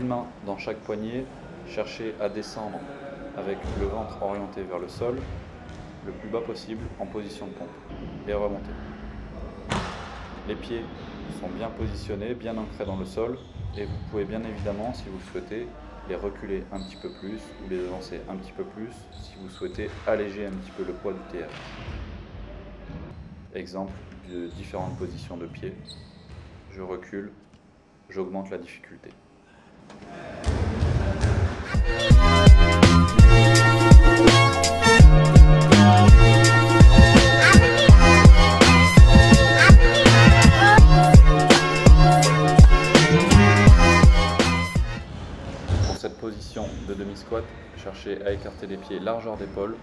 Une main dans chaque poignet, cherchez à descendre avec le ventre orienté vers le sol, le plus bas possible en position de pompe, et remontez. Les pieds sont bien positionnés, bien ancrés dans le sol, et vous pouvez bien évidemment, si vous le souhaitez, les reculer un petit peu plus ou les avancer un petit peu plus si vous souhaitez alléger un petit peu le poids du TRX. Exemple de différentes positions de pied. Je recule, j'augmente la difficulté. Pour cette position de demi-squat, cherchez à écarter les pieds largeur d'épaule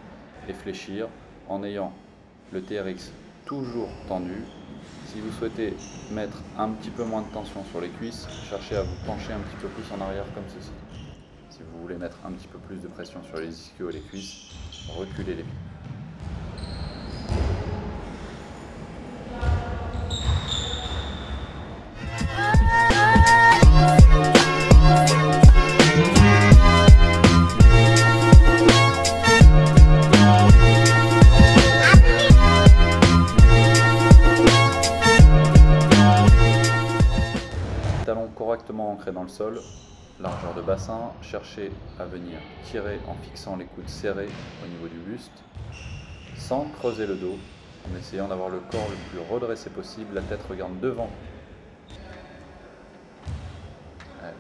et fléchir en ayant le TRX toujours tendu. Si vous souhaitez mettre un petit peu moins de tension sur les cuisses, cherchez à vous pencher un petit peu plus en arrière comme ceci. Si vous voulez mettre un petit peu plus de pression sur les ischios et les cuisses, reculez les pieds. Talons correctement ancrés dans le sol, largeur de bassin, cherchez à venir tirer en fixant les coudes serrés au niveau du buste, sans creuser le dos, en essayant d'avoir le corps le plus redressé possible, la tête regarde devant. Allez.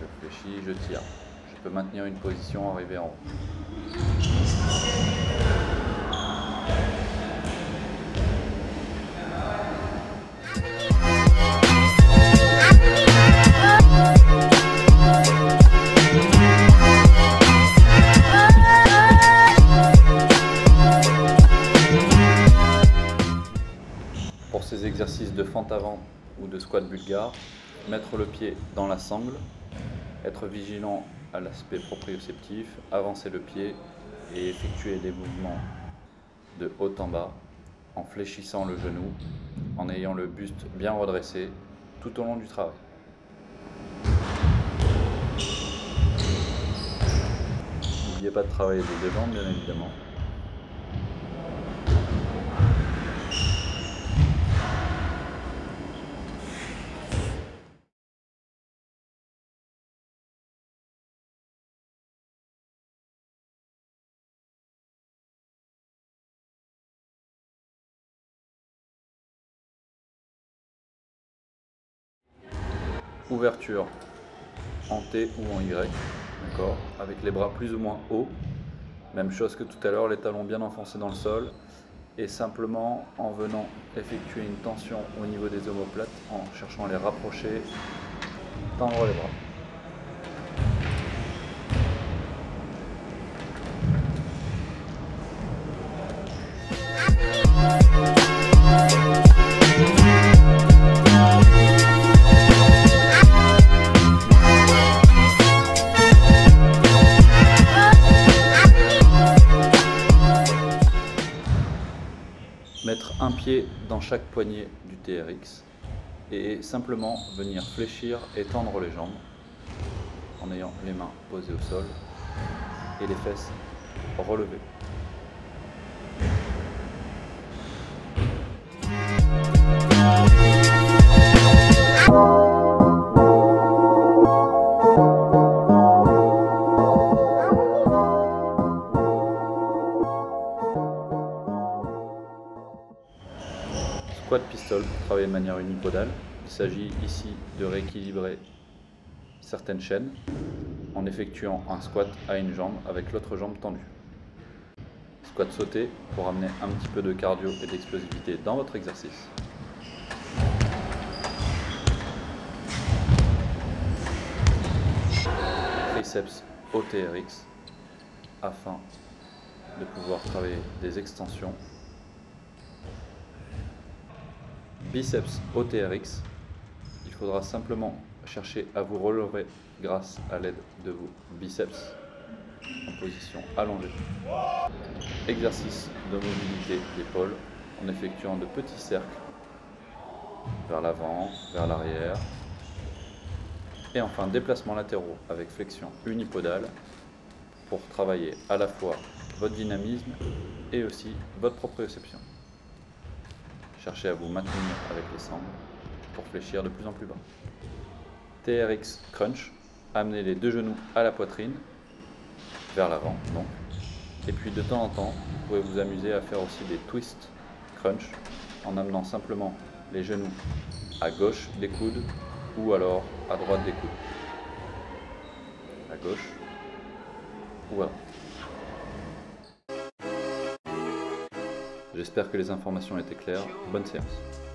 Je fléchis, je tire. Je peux maintenir une position, arriver en haut. Pour ces exercices de fente avant ou de squat bulgare, mettre le pied dans la sangle, être vigilant à l'aspect proprioceptif, avancer le pied et effectuer des mouvements de haut en bas en fléchissant le genou, en ayant le buste bien redressé tout au long du travail. N'oubliez pas de travailler les deux jambes bien évidemment. Ouverture en T ou en Y, d'accord, avec les bras plus ou moins hauts, même chose que tout à l'heure, les talons bien enfoncés dans le sol, et simplement en venant effectuer une tension au niveau des omoplates, en cherchant à les rapprocher, tendre les bras. Mettre un pied dans chaque poignet du TRX et simplement venir fléchir et tendre les jambes en ayant les mains posées au sol et les fesses relevées. Squat pistol pour travailler de manière unipodale. Il s'agit ici de rééquilibrer certaines chaînes en effectuant un squat à une jambe avec l'autre jambe tendue. Squat sauté pour amener un petit peu de cardio et d'explosivité dans votre exercice. Triceps au TRX afin de pouvoir travailler des extensions. Biceps au TRX, il faudra simplement chercher à vous relever grâce à l'aide de vos biceps en position allongée. Exercice de mobilité d'épaule en effectuant de petits cercles vers l'avant, vers l'arrière Et enfin, déplacements latéraux avec flexion unipodale pour travailler à la fois votre dynamisme et aussi votre proprioception. Cherchez à vous maintenir avec les sangles pour fléchir de plus en plus bas. TRX Crunch, amenez les deux genoux à la poitrine, vers l'avant donc. Et puis de temps en temps, vous pouvez vous amuser à faire aussi des Twist Crunch en amenant simplement les genoux à gauche des coudes ou alors à droite des coudes. À gauche ou à droite. J'espère que les informations étaient claires. Bonne séance.